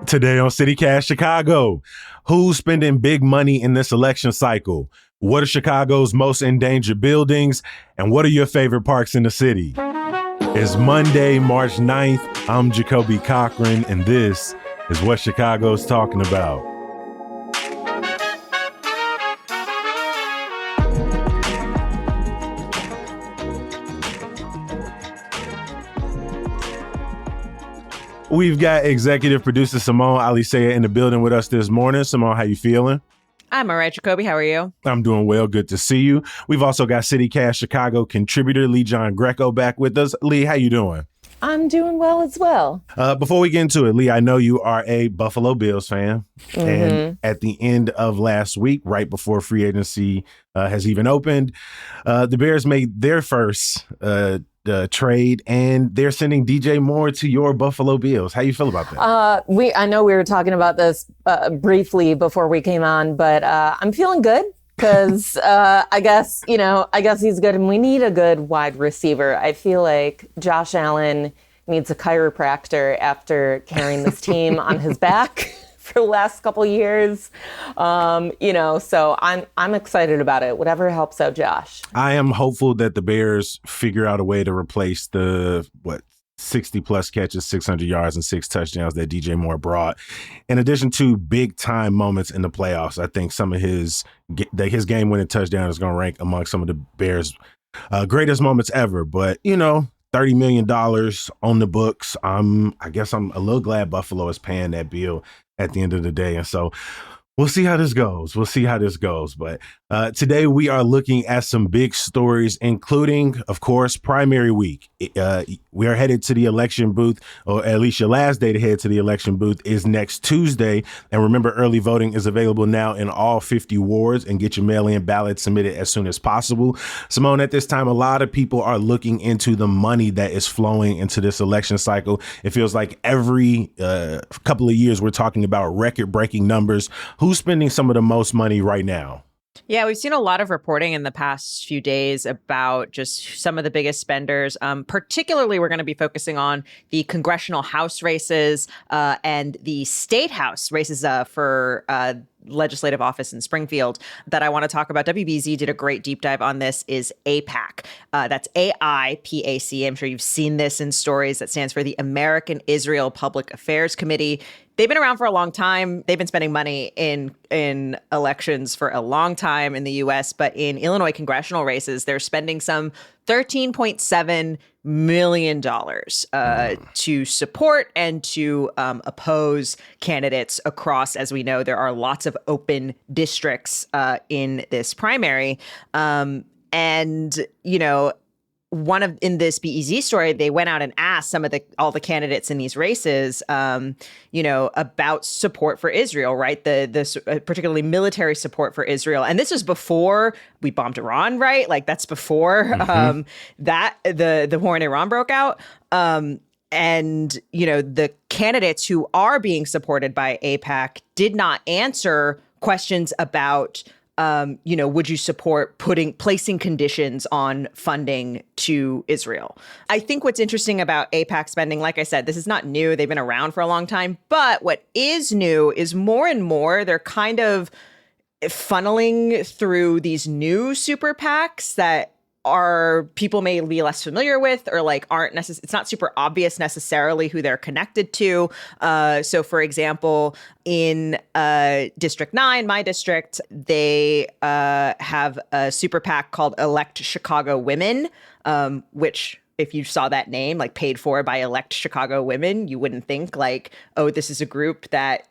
Today on CityCast Chicago, who's spending big money in this election cycle? What are Chicago's most endangered buildings? And what are your favorite parks in the city? It's Monday, March 9th. I'm Jacoby Cochran, and this is what Chicago's talking about. We've got executive producer Simone Alisea in the building with us this morning. Simone, how you feeling? I'm all right, Jacoby. How are you? I'm doing well. Good to see you. We've also got CityCast Chicago contributor Lee John Greco back with us. Lee, how you doing? I'm doing well as well. Before we get into it, Lee, I know you are a Buffalo Bills fan. Mm-hmm. And at the end of last week, right before free agency has even opened, the Bears made their first trade, and they're sending DJ Moore to your Buffalo Bills. How you feel about that? I know we were talking about this briefly before we came on, but I'm feeling good because I guess he's good, and we need a good wide receiver. I feel like Josh Allen needs a chiropractor after carrying this team on his back for the last couple of years. So I'm excited about it. Whatever helps out Josh. I am hopeful that the Bears figure out a way to replace the 60 plus catches, 600 yards, and 6 touchdowns that DJ Moore brought. In addition to big time moments in the playoffs, I think some of his game winning touchdown is going to rank among some of the Bears' greatest moments ever. But, $30 million on the books. I guess I'm a little glad Buffalo is paying that bill at the end of the day. And so we'll see how this goes. But today we are looking at some big stories, including, of course, primary week. We are headed to the election booth, or at least your last day to head to the election booth is next Tuesday. And remember, early voting is available now in all 50 wards, and get your mail-in ballot submitted as soon as possible. Simone, at this time, a lot of people are looking into the money that is flowing into this election cycle. It feels like every couple of years we're talking about record-breaking numbers. Who's spending some of the most money right now? Yeah, we've seen a lot of reporting in the past few days about just some of the biggest spenders. Particularly, we're going to be focusing on the congressional House races and the state House races for legislative office in Springfield that I want to talk about. WBZ did a great deep dive on this, is AIPAC. That's AIPAC. I'm sure you've seen this in stories. That stands for the American Israel Public Affairs Committee. They've been around for a long time. They've been spending money in elections for a long time in the U.S., but in Illinois congressional races, they're spending some $13.7 million to support and to oppose candidates across. As we know, there are lots of open districts in this primary. In this BEZ story, they went out and asked all the candidates in these races, about support for Israel, right? The particularly military support for Israel. And this was before we bombed Iran, right? Like that's before the war in Iran broke out. The candidates who are being supported by AIPAC did not answer questions about would you support placing conditions on funding to Israel? I think what's interesting about AIPAC spending, like I said, this is not new. They've been around for a long time. But what is new is more and more they're kind of funneling through these new super PACs that people may be less familiar with, or it's not super obvious necessarily who they're connected to. So for example, in District 9, my district, they have a super PAC called Elect Chicago Women, which if you saw that name, paid for by Elect Chicago Women, you wouldn't think this is a group that,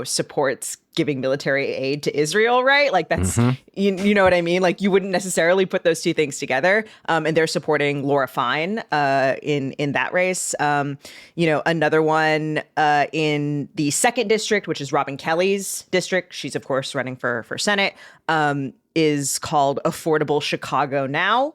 supports giving military aid to Israel, right? That's, you know what I mean? You wouldn't necessarily put those two things together. And they're supporting Laura Fine in that race. Another one in the 2nd district, which is Robin Kelly's district. She's, of course, running for Senate, is called Affordable Chicago Now.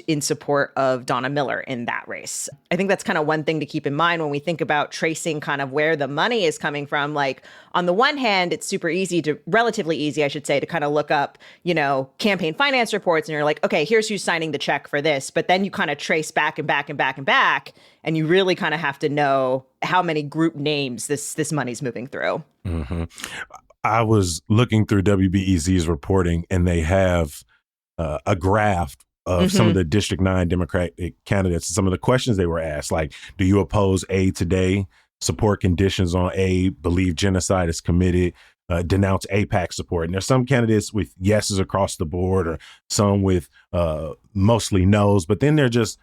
in support of Donna Miller in that race. I think that's kind of one thing to keep in mind when we think about tracing kind of where the money is coming from. Like, on the one hand, it's relatively easy, I should say, to kind of look up, campaign finance reports, and you're like, okay, here's who's signing the check for this. But then you kind of trace back and back and back and back, and you really kind of have to know how many group names this money's moving through. Mm-hmm. I was looking through WBEZ's reporting, and they have a graph of some of the District 9 Democratic candidates, some of the questions they were asked, like, do you oppose A today, support conditions on A, believe genocide is committed, denounce AIPAC support. And there's some candidates with yeses across the board, or some with mostly no's, but then there's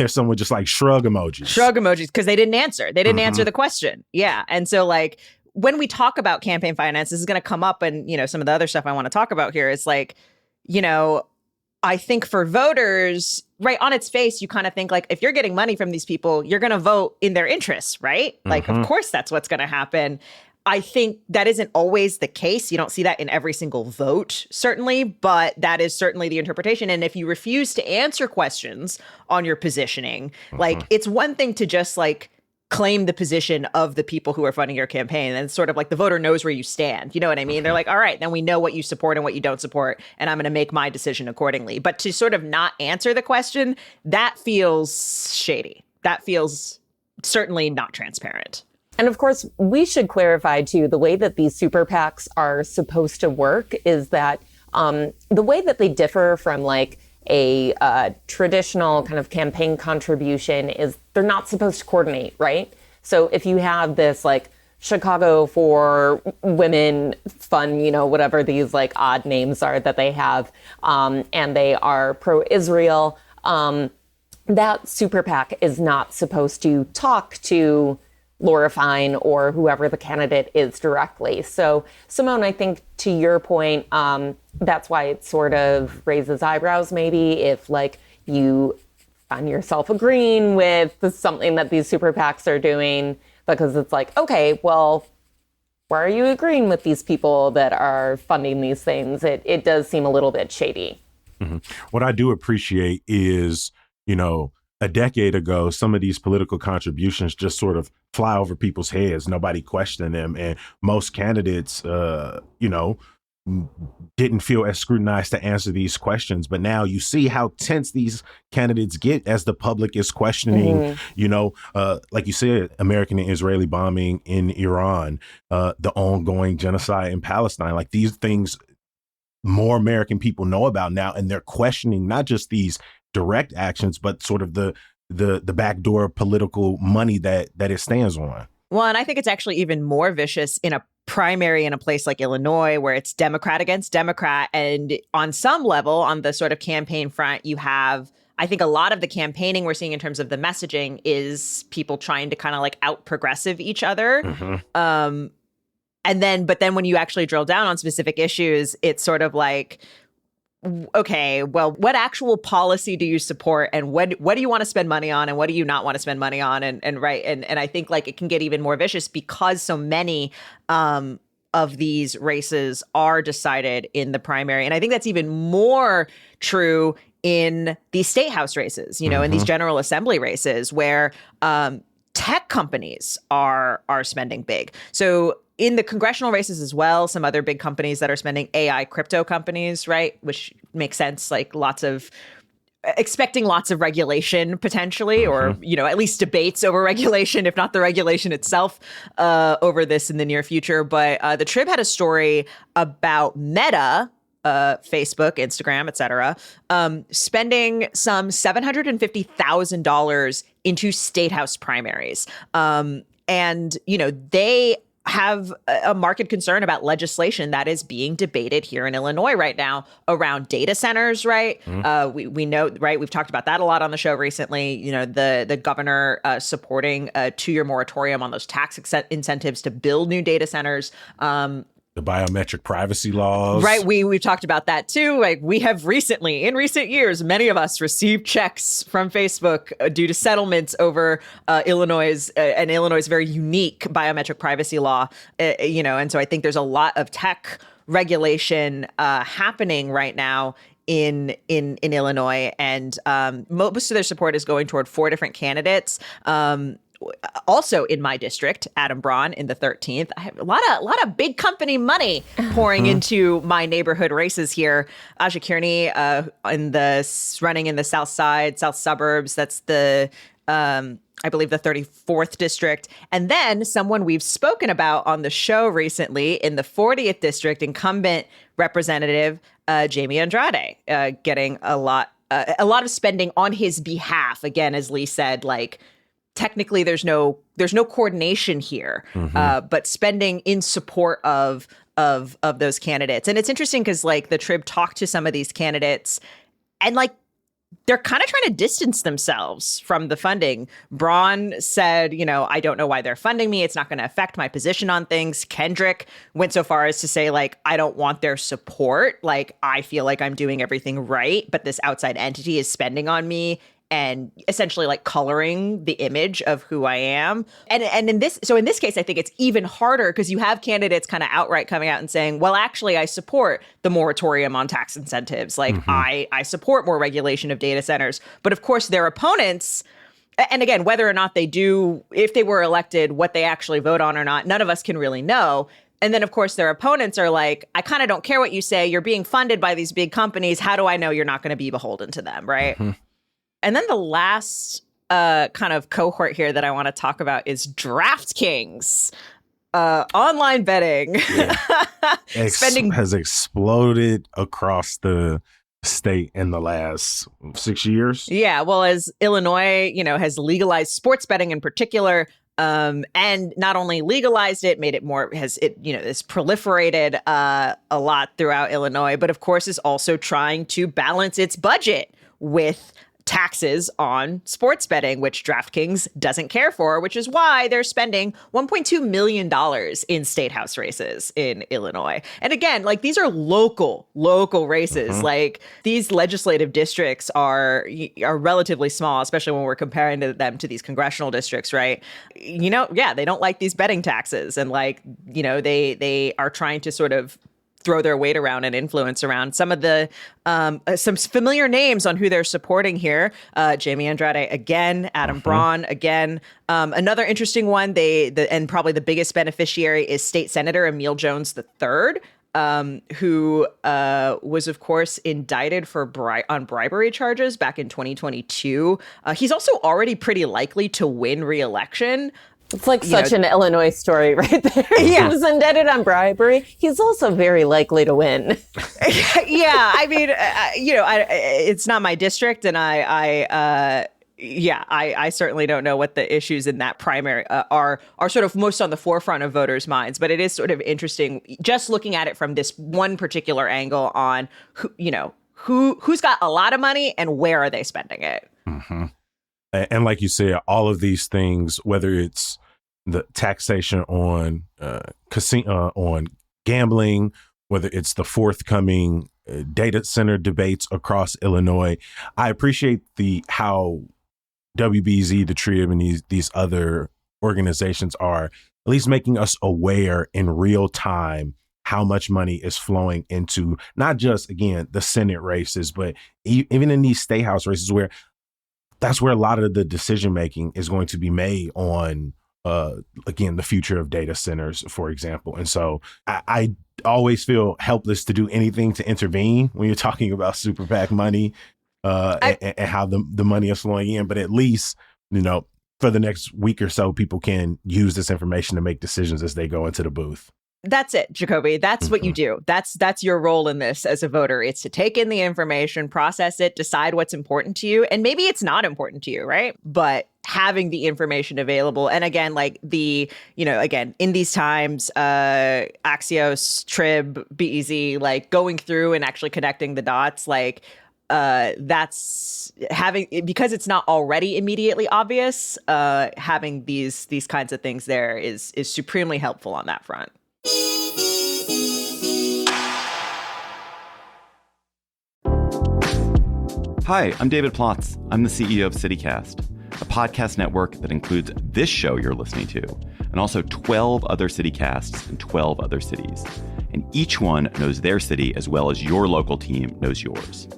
some with just like shrug emojis because they didn't answer. They didn't answer the question. Yeah. And so, like, when we talk about campaign finance, this is going to come up, and, some of the other stuff I want to talk about here is like, I think for voters, right, on its face, you kind of think like, if you're getting money from these people, you're going to vote in their interests, right? Like, of course, that's what's going to happen. I think that isn't always the case. You don't see that in every single vote, certainly, but that is certainly the interpretation. And if you refuse to answer questions on your positioning, like, it's one thing to just like claim the position of the people who are funding your campaign. And it's sort of like the voter knows where you stand. You know what I mean? They're like, all right, then we know what you support and what you don't support, and I'm going to make my decision accordingly. But to sort of not answer the question, that feels shady. That feels certainly not transparent. And of course, we should clarify, too, the way that these super PACs are supposed to work is that the way that they differ from like a traditional kind of campaign contribution is they're not supposed to coordinate, right? So if you have this like Chicago for Women Fund, whatever these like odd names are that they have, and they are pro-Israel, that super PAC is not supposed to talk to Laura Fine or whoever the candidate is directly. So, Simone, I think to your point, that's why it sort of raises eyebrows maybe if like you find yourself agreeing with something that these super PACs are doing, because it's like, okay, well, why are you agreeing with these people that are funding these things? It does seem a little bit shady. Mm-hmm. What I do appreciate is, a decade ago, some of these political contributions just sort of fly over people's heads. Nobody questioned them. And most candidates, didn't feel as scrutinized to answer these questions. But now you see how tense these candidates get as the public is questioning, like you said, American and Israeli bombing in Iran, the ongoing genocide in Palestine. Like, these things more American people know about now, and they're questioning not just these direct actions, but sort of the backdoor political money that it stands on. Well, and I think it's actually even more vicious in a primary in a place like Illinois, where it's Democrat against Democrat. And on some level, on the sort of campaign front, you have, I think a lot of the campaigning we're seeing in terms of the messaging is people trying to kind of like out progressive each other. But then when you actually drill down on specific issues, it's sort of like, okay, well, what actual policy do you support, and what do you want to spend money on, and what do you not want to spend money on? And I think like it can get even more vicious because so many of these races are decided in the primary. And I think that's even more true in these state house races, in these general assembly races where tech companies are spending big. So in the congressional races as well, some other big companies that are spending, AI crypto companies, right? Which makes sense, like expecting lots of regulation potentially, or, at least debates over regulation, if not the regulation itself, over this in the near future. But the Trib had a story about Meta, Facebook, Instagram, et cetera, spending some $750,000 into state house primaries. They have a marked concern about legislation that is being debated here in Illinois right now around data centers, right? We know, right? We've talked about that a lot on the show recently. The governor supporting a 2-year moratorium on those tax incentives to build new data centers. The biometric privacy laws. Right. We've talked about that too. Like, we have in recent years, many of us received checks from Facebook due to settlements over Illinois' very unique biometric privacy law. And so I think there's a lot of tech regulation happening right now in Illinois, and most of their support is going toward 4 different candidates. Also in my district, Adam Braun in the 13th. I have a lot of big company money pouring into my neighborhood races here. Aja Kearney running in the south suburbs. That's the I believe the 34th district. And then someone we've spoken about on the show recently in the 40th district, incumbent representative Jamie Andrade, getting a lot of spending on his behalf. Again, as Lee said, like, technically there's no coordination here, but spending in support of those candidates. And it's interesting because, like, the Trib talked to some of these candidates, and, like, they're kind of trying to distance themselves from the funding. Braun said, I don't know why they're funding me. It's not going to affect my position on things. Kendrick went so far as to say, like, I don't want their support. Like, I feel like I'm doing everything right, but this outside entity is spending on me and essentially, like, coloring the image of who I am. And in this case, I think it's even harder because you have candidates kind of outright coming out and saying, well, actually, I support the moratorium on tax incentives. Like, I support more regulation of data centers. But of course, their opponents, and again, whether or not they do, if they were elected, what they actually vote on or not, none of us can really know. And then, of course, their opponents are like, I kind of don't care what you say. You're being funded by these big companies. How do I know you're not going to be beholden to them, right? And then the last kind of cohort here that I want to talk about is DraftKings. Online betting. Spending has exploded across the state in the last 6 years. Yeah, well, as Illinois, has legalized sports betting in particular, and not only legalized it, made it more, it's proliferated a lot throughout Illinois, but of course is also trying to balance its budget with taxes on sports betting, which DraftKings doesn't care for, which is why they're spending $1.2 million in state house races in Illinois. And again, like, these are local races. Like, these legislative districts are relatively small, especially when we're comparing them to these congressional districts, right? They don't like these betting taxes, and, like, they are trying to sort of throw their weight around and influence around some of the some familiar names on who they're supporting here. Jamie Andrade again, Adam Braun again. Another interesting one, and probably the biggest beneficiary is State Senator Emil Jones III, who was, of course, indicted on bribery charges back in 2022. He's also already pretty likely to win re-election. It's like such an Illinois story right there. Yeah. He was indicted on bribery. He's also very likely to win. Yeah, I mean, it's not my district, and I certainly don't know what the issues in that primary are sort of most on the forefront of voters' minds. But it is sort of interesting just looking at it from this one particular angle on who's got a lot of money and where are they spending it. And like you said, all of these things, whether it's the taxation on on gambling, whether it's the forthcoming data center debates across Illinois, I appreciate how WBZ, the Trib, and these other organizations are at least making us aware in real time how much money is flowing into not just, again, the Senate races, but even in these state house races where that's where a lot of the decision making is going to be made on, again, the future of data centers, for example. And so I always feel helpless to do anything to intervene when you're talking about super PAC money and how the money is flowing in. But at least, for the next week or so, people can use this information to make decisions as they go into the booth. That's it, Jacoby. That's what you do. That's your role in this as a voter. It's to take in the information, process it, decide what's important to you. And maybe it's not important to you, right? But having the information available. And again, like in these times, Axios, Trib, BEZ, like going through and actually connecting the dots, like that's having, because it's not already immediately obvious, having these kinds of things there is supremely helpful on that front. Hi, I'm David Plotz. I'm the CEO of CityCast, a podcast network that includes this show you're listening to, and also 12 other CityCasts in 12 other cities. and each one knows their city as well as your local team knows yours.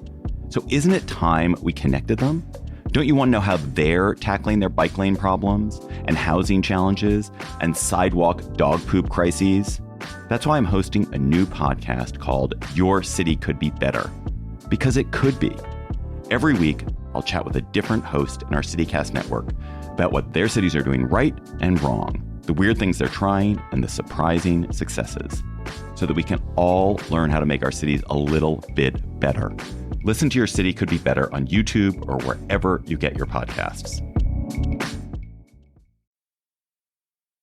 So isn't it time we connected them? Don't you want to know how they're tackling their bike lane problems and housing challenges and sidewalk dog poop crises? That's why I'm hosting a new podcast called Your City Could Be Better. Because it could be. Every week, I'll chat with a different host in our CityCast network about what their cities are doing right and wrong, the weird things they're trying, and the surprising successes, so that we can all learn how to make our cities a little bit better. Listen to Your City Could Be Better on YouTube or wherever you get your podcasts.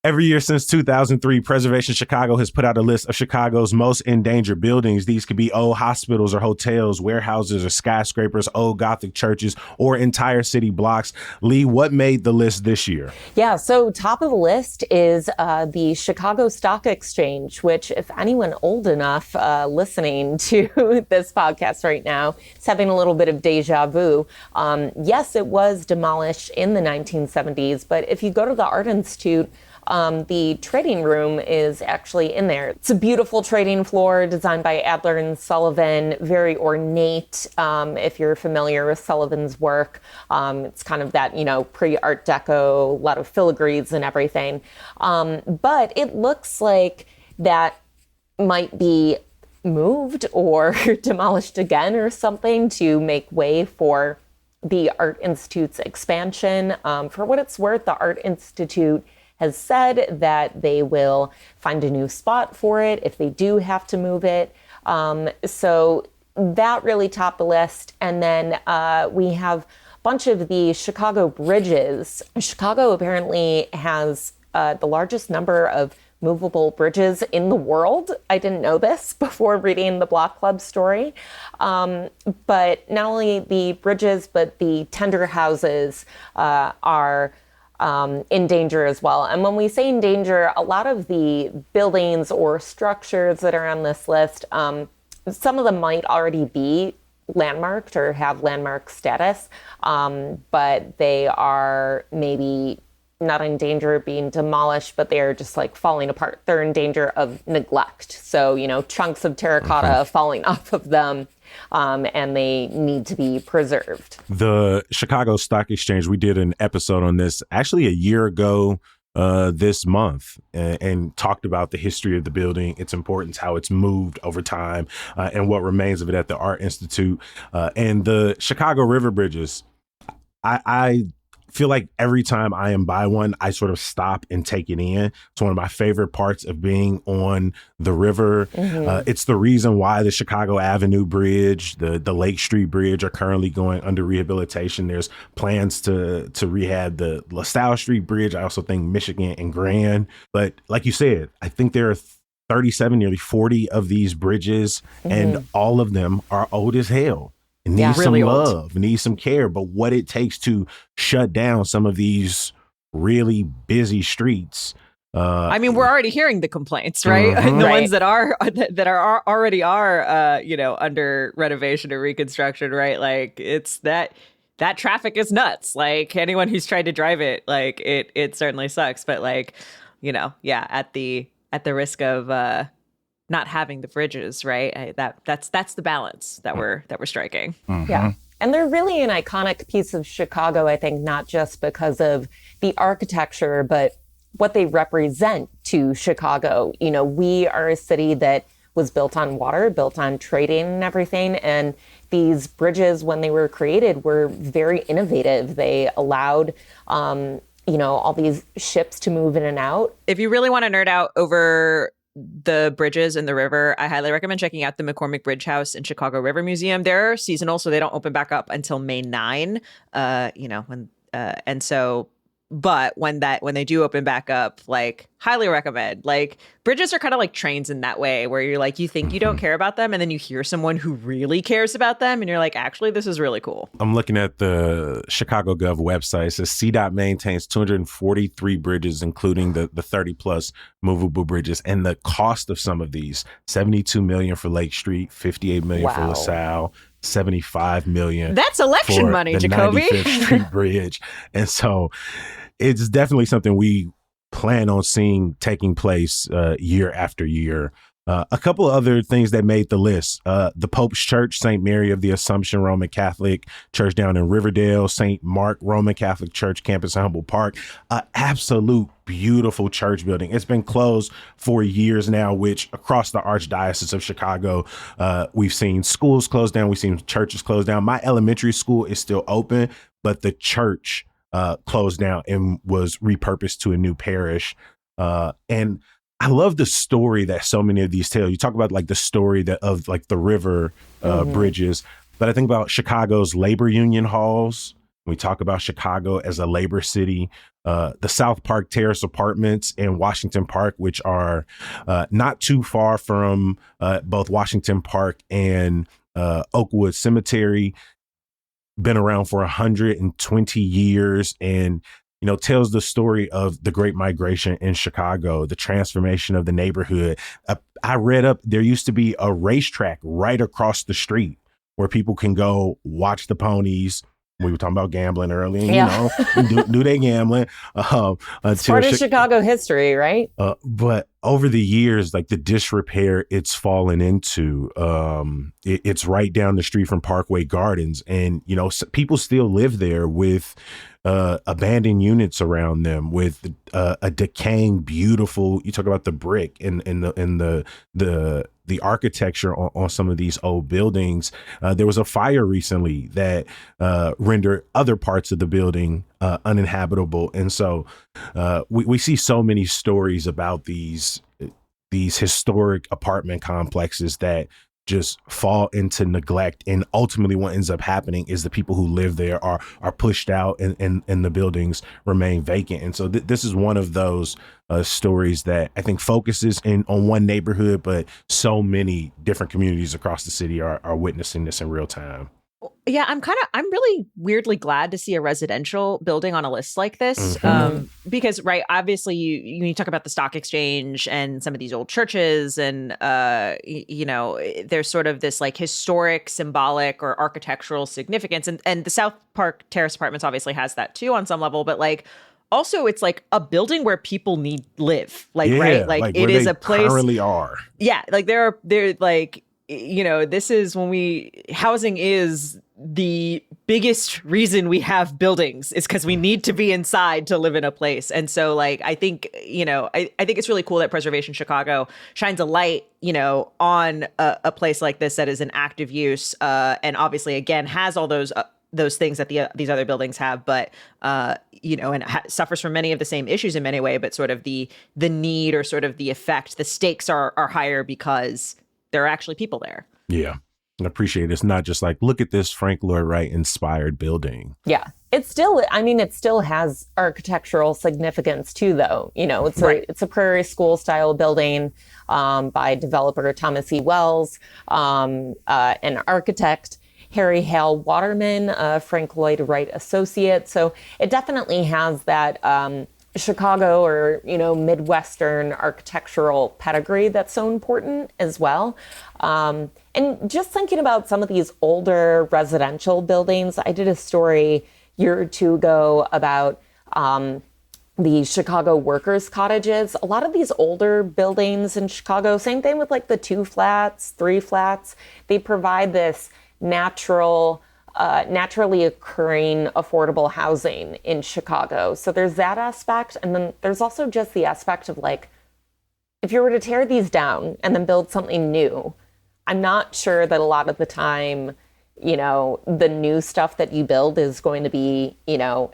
Every year since 2003, Preservation Chicago has put out a list of Chicago's most endangered buildings. These could be old hospitals or hotels, warehouses or skyscrapers, old Gothic churches, or entire city blocks. Lee, what made the list this year? Yeah, so top of the list is the Chicago Stock Exchange, which if anyone old enough listening to this podcast right now is having a little bit of deja vu. Yes, it was demolished in the 1970s, but if you go to the Art Institute, the trading room is actually in there. It's a beautiful trading floor designed by Adler and Sullivan, very ornate. If you're familiar with Sullivan's work, it's kind of that, pre-Art Deco, a lot of filigrees and everything. But it looks like that might be moved or demolished again or something to make way for the Art Institute's expansion. For what it's worth, the Art Institute has said that they will find a new spot for it if they do have to move it. So that really topped the list. And then we have a bunch of the Chicago bridges. Chicago apparently has the largest number of movable bridges in the world. I didn't know this before reading the Block Club story. But not only the bridges, but the tender houses are in danger as well. And when we say in danger, a lot of the buildings or structures that are on this list, some of them might already be landmarked or have landmark status, but they are maybe not in danger of being demolished, but they are just like falling apart. They're in danger of neglect. So, chunks of terracotta falling off of them. And they need to be preserved. The Chicago Stock Exchange, we did an episode on this actually a year ago this month and talked about the history of the building, its importance, how it's moved over time, and what remains of it at the Art Institute. And the Chicago River Bridges, I feel like every time I am by one, I sort of stop and take it in. It's one of my favorite parts of being on the river. It's the reason why the Chicago Avenue Bridge, the Lake Street Bridge are currently going under rehabilitation. There's plans to rehab the LaSalle Street Bridge. I also think Michigan and Grand. But like you said, I think there are 37, nearly 40 of these bridges, and all of them are old as hell. It needs some really love, needs some care. But what it takes to shut down some of these really busy streets. I mean, we're already hearing the complaints, right? The ones that are already under renovation or reconstruction, right? Like it's that traffic is nuts. Like anyone who's tried to drive it, like it certainly sucks. But like, at the risk of not having the bridges, right? That's the balance that we're striking. Yeah. And they're really an iconic piece of Chicago, I think, not just because of the architecture, but what they represent to Chicago. We are a city that was built on water, built on trading and everything. And these bridges, when they were created, were very innovative. They allowed all these ships to move in and out. If you really want to nerd out over the bridges and the river, I highly recommend checking out the McCormick Bridge House and Chicago River Museum. They're seasonal, so they don't open back up until May 9. But when they do open back up, like highly recommend. Like bridges are kind of like trains in that way, where you're like, you think you don't care about them, and then you hear someone who really cares about them, and you're like, actually, this is really cool. I'm looking at the Chicago Gov website. It says CDOT maintains 243 bridges, including the 30 plus movable bridges, and the cost of some of these: $72 million for Lake Street, $58 million for LaSalle, $75 million. That's election for money, the Jacoby. 95th Street Bridge, and so it's definitely something we plan on seeing taking place year after year. A couple of other things that made the list. The Pope's Church, St. Mary of the Assumption Roman Catholic Church down in Riverdale, St. Mark Roman Catholic Church campus in Humboldt Park. Absolute beautiful church building. It's been closed for years now, which across the Archdiocese of Chicago, we've seen schools closed down. We've seen churches closed down. My elementary school is still open, but the church closed down and was repurposed to a new parish. And I love the story that so many of these tell. You talk about like the story that of like the river bridges, but I think about Chicago's labor union halls. We talk about Chicago as a labor city, the South Park Terrace Apartments in Washington Park, which are not too far from both Washington Park and Oakwood Cemetery. Been around for 120 years and tells the story of the Great Migration in Chicago, the transformation of the neighborhood. I read up, there used to be a racetrack right across the street where people can go watch the ponies. We were talking about gambling earlier, do their gambling. It's part of Chicago history, right? But over the years, like the disrepair it's fallen into, it's right down the street from Parkway Gardens. And, people still live there with abandoned units around them, with a decaying, beautiful, you talk about the brick and the architecture on some of these old buildings. There was a fire recently that rendered other parts of the building uninhabitable. And so we see so many stories about these historic apartment complexes that just fall into neglect. And ultimately what ends up happening is the people who live there are pushed out and the buildings remain vacant. And so this is one of those stories that I think focuses on one neighborhood, but so many different communities across the city are witnessing this in real time. Yeah, I'm really weirdly glad to see a residential building on a list like this. Because, right, obviously you talk about the stock exchange and some of these old churches and, there's sort of this like historic, symbolic or architectural significance. And the South Park Terrace Apartments obviously has that too on some level, but like, also, it's like a building where people live, right? Like it is a place. Currently are. Yeah, like they're like, this is housing is the biggest reason we have buildings is because we need to be inside to live in a place. And so like, I think, I think it's really cool that Preservation Chicago shines a light, on a place like this that is in active use. And obviously, again, has all those things that these other buildings have, but, and suffers from many of the same issues in many ways, but sort of the need or sort of the effect, the stakes are higher because there are actually people there. Yeah. I appreciate it. It's not just like, look at this Frank Lloyd Wright inspired building. Yeah. It still has architectural significance too, though. It's a Prairie School style building by developer Thomas E. Wells, an architect, Harry Hale Waterman, Frank Lloyd Wright associate. So it definitely has that Chicago or, Midwestern architectural pedigree that's so important as well. And just thinking about some of these older residential buildings, I did a story a year or two ago about the Chicago workers' cottages. A lot of these older buildings in Chicago, same thing with like the 2 flats, 3 flats, they provide this naturally occurring affordable housing in Chicago. So there's that aspect. And then there's also just the aspect of like, if you were to tear these down and then build something new, I'm not sure that a lot of the time, the new stuff that you build is going to be,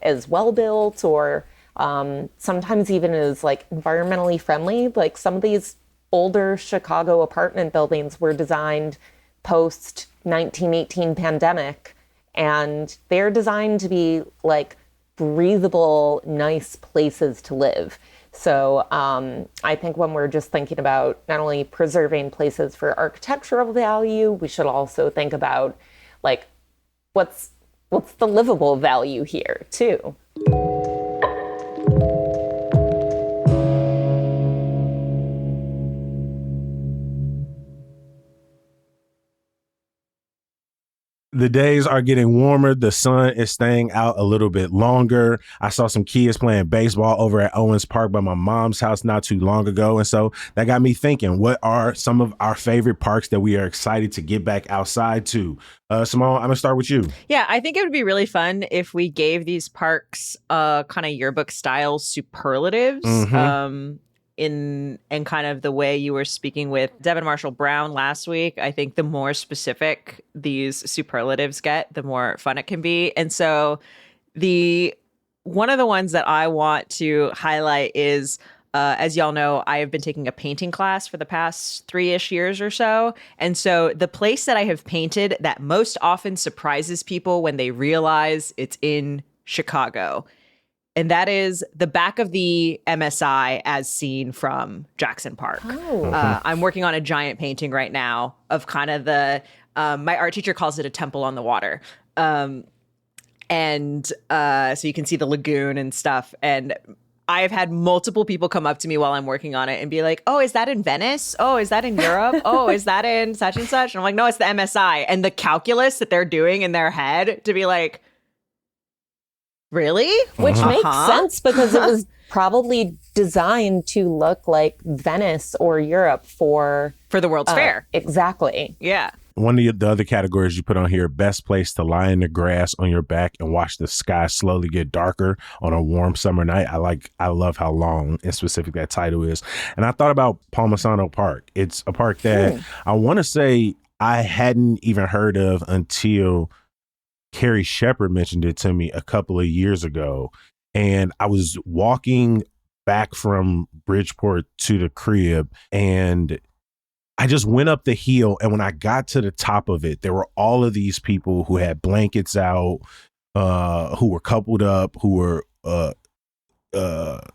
as well built or sometimes even as like environmentally friendly. Like some of these older Chicago apartment buildings were designed post 1918 pandemic, and they're designed to be like breathable, nice places to live. So I think when we're just thinking about not only preserving places for architectural value, we should also think about like what's the livable value here too. The days are getting warmer. The sun is staying out a little bit longer. I saw some kids playing baseball over at Owens Park by my mom's house not too long ago. And so that got me thinking, what are some of our favorite parks that we are excited to get back outside to? Simone, I'm going to start with you. Yeah, I think it would be really fun if we gave these parks kind of yearbook style superlatives. In and kind of the way you were speaking with Devin Marshall Brown last week. I think the more specific these superlatives get, the more fun it can be. And so one of the ones that I want to highlight is, as y'all know, I have been taking a painting class for the past 3-ish years or so. And so the place that I have painted that most often surprises people when they realize it's in Chicago, and that is the back of the MSI as seen from Jackson Park. I'm working on a giant painting right now of kind of my art teacher calls it a temple on the water. So you can see the lagoon and stuff. And I've had multiple people come up to me while I'm working on it and be like, oh, is that in Venice? Oh, is that in Europe? Oh, is that in such and such? And I'm like, no, it's the MSI. And the calculus that they're doing in their head to be like, really? Which makes sense because it was probably designed to look like Venice or Europe for the World's Fair. Exactly. Yeah. One of the other categories you put on here, best place to lie in the grass on your back and watch the sky slowly get darker on a warm summer night. I love how long and specific that title is. And I thought about Palmisano Park. It's a park that I want to say I hadn't even heard of until Carrie Shepard mentioned it to me a couple of years ago. And I was walking back from Bridgeport to the crib and I just went up the hill. And when I got to the top of it, there were all of these people who had blankets out, who were coupled up, who were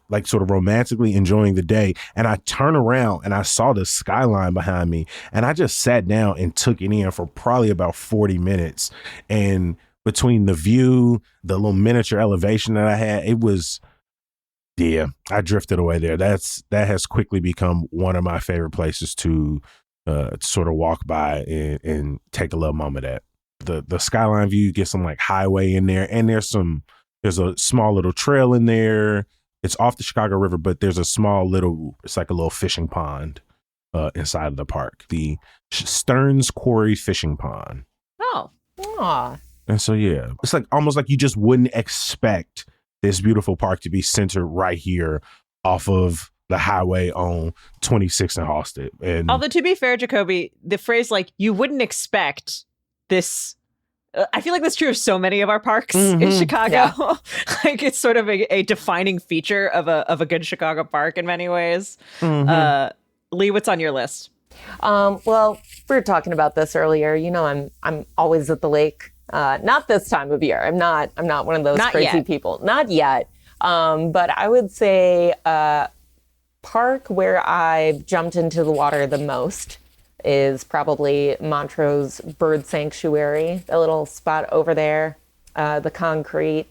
like sort of romantically enjoying the day. And I turned around and I saw the skyline behind me and I just sat down and took it in for probably about 40 minutes. And between the view, the little miniature elevation that I had, it was, I drifted away there. That has quickly become one of my favorite places to sort of walk by and take a little moment at. The skyline view, you get some like highway in there, and there's a small little trail in there. It's off the Chicago River, but there's it's like a little fishing pond inside of the park. The Stearns Quarry Fishing Pond. Oh. Aw. And so, yeah, it's like almost like you just wouldn't expect this beautiful park to be centered right here off of the highway on 26th and Halsted. And although, to be fair, Jacoby, the phrase like you wouldn't expect this, I feel like that's true of so many of our parks in Chicago. Yeah. Like it's sort of a defining feature of a good Chicago park in many ways. Lee, what's on your list? Well, we were talking about this earlier. You know, I'm always at the lake. Not this time of year. I'm not one of those crazy people. Not yet. But I would say park where I've jumped into the water the most is probably Montrose Bird Sanctuary, the little spot over there. The concrete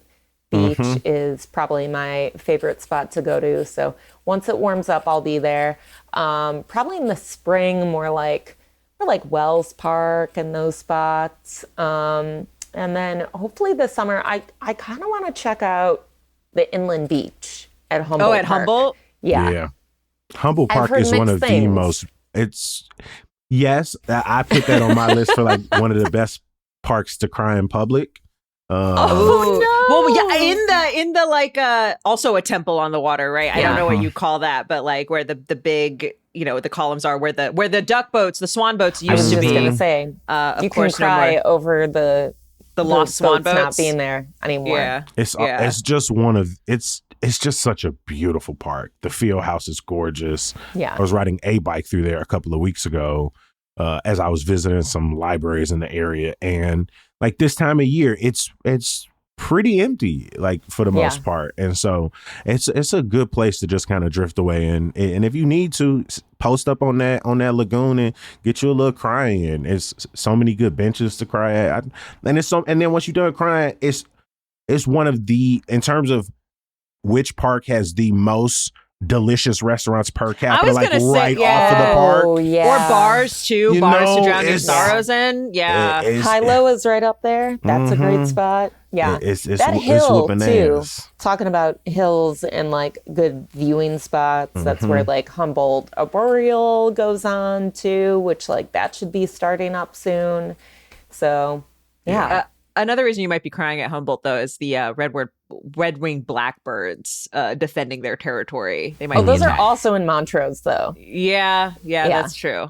beach is probably my favorite spot to go to. So once it warms up, I'll be there. Probably in the spring, more like Wells Park and those spots. And then hopefully this summer, I kind of want to check out the Inland Beach at Humboldt Park. Humboldt? Yeah. Humboldt Park is one of the most, yes, I put that on my list for like one of the best parks to cry in public. Oh no! Well, yeah, in the like also a temple on the water, right? I don't know what you call that, but like where the big, the columns are, where the duck boats, the swan boats used to be. I was just gonna say, of you course, can cry over the lost swan boats not being there anymore. Yeah, it's just it's just such a beautiful park. The field house is gorgeous. Yeah, I was riding a bike through there a couple of weeks ago as I was visiting some libraries in the area, and like this time of year, it's pretty empty, like for the most part. And so it's a good place to just kind of drift away. And if you need to post up on that lagoon and get you a little crying in, it's so many good benches to cry at. And then once you're done crying, it's one of the, in terms of which park has the most delicious restaurants per capita, was like gonna say, right yeah. off of the park. Oh, yeah. Or bars too. You Bars know, to drown your it's- sorrows in. Yeah. Hilo is right up there. That's a great spot. Yeah. It's that it's hill whooping too. ass. Talking about hills and like good viewing spots. That's where like Humboldt Arboreal goes on too, which like that should be starting up soon. So yeah. Another reason you might be crying at Humboldt, though, is the red-winged blackbirds defending their territory. They might. Oh, those be are also in Montrose though. Yeah, that's true.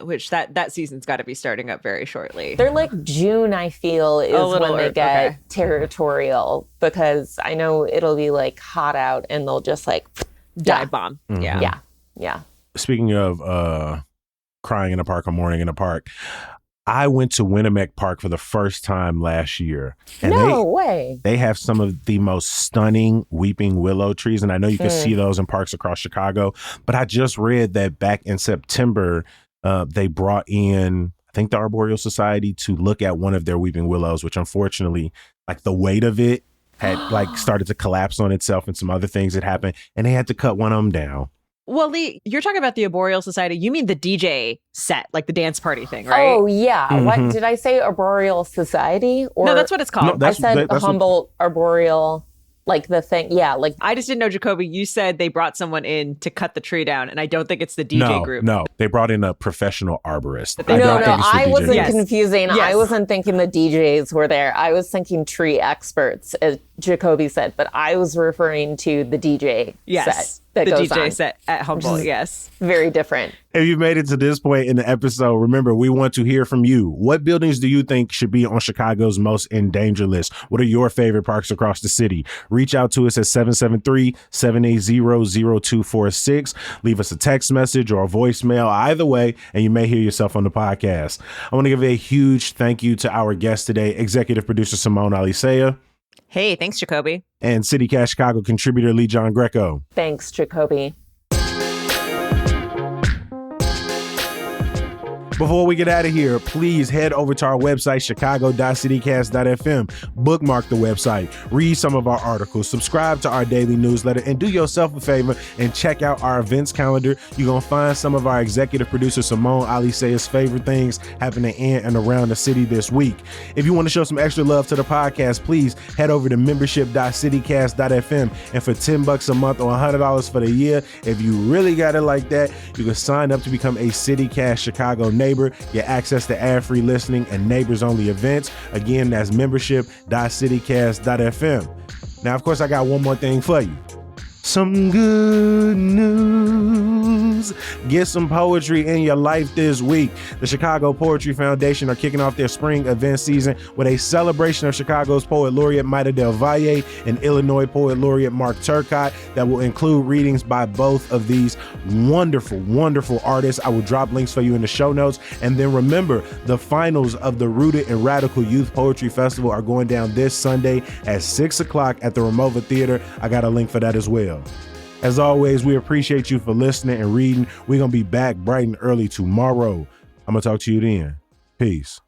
Which that season's got to be starting up very shortly. They're like June, I feel, is when they get territorial, because I know it'll be like hot out and they'll just like dive bomb. Yeah. Speaking of crying in the park or mourning in the park, I went to Winnemac Park for the first time last year. And No way. They have some of the most stunning weeping willow trees. And I know you can see those in parks across Chicago. But I just read that back in September, they brought in, I think, the Arboreal Society to look at one of their weeping willows, which unfortunately, like the weight of it had like started to collapse on itself and some other things had happened. And they had to cut one of them down. Well, Lee, you're talking about the Arboreal Society. You mean the DJ set, like the dance party thing, right? Oh yeah. What did I say? Arboreal Society? Or No, that's what it's called. No, I said that's Humboldt Arboreal, like the thing. Yeah, like I just didn't know, Jacoby. You said they brought someone in to cut the tree down, and I don't think it's the DJ group. No, they brought in a professional arborist. I wasn't Yes. confusing. Yes. I wasn't thinking the DJs were there. I was thinking tree experts, as Jacoby said, but I was referring to the DJ set that the goes DJ on. set at Humboldt. Yes. Very different. If you've made it to this point in the episode, remember, we want to hear from you. What buildings do you think should be on Chicago's most endangered list? What are your favorite parks across the city? Reach out to us at 773-780-0246. Leave us a text message or a voicemail, either way, and you may hear yourself on the podcast. I want to give a huge thank you to our guest today, executive producer Simone Alisea, Hey, thanks, Jacoby. and CityCast Chicago contributor Lee John Greco. Thanks, Jacoby. Before we get out of here, please head over to our website, chicago.citycast.fm. Bookmark the website, read some of our articles, subscribe to our daily newsletter, and do yourself a favor and check out our events calendar. You're going to find some of our executive producer Simone Alisea's favorite things happening in and around the city this week. If you want to show some extra love to the podcast, please head over to membership.citycast.fm. And for $10 a month or $100 for the year, if you really got it like that, you can sign up to become a CityCast Chicago neighbor. Get access to ad-free listening and neighbors-only events. Again, that's membership.citycast.fm. Now, of course, I got one more thing for you. Some good news. Get some poetry in your life this week. The Chicago Poetry Foundation are kicking off their spring event season with a celebration of Chicago's Poet Laureate Maida Del Valle and Illinois Poet Laureate Mark Turcott that will include readings by both of these wonderful, wonderful artists. I will drop links for you in the show notes. And then remember, the finals of the Rooted and Radical Youth Poetry Festival are going down this Sunday at 6 o'clock at the Ramova Theater. I got a link for that as well. As always, we appreciate you for listening and reading. We're going to be back bright and early tomorrow. I'm going to talk to you then. Peace.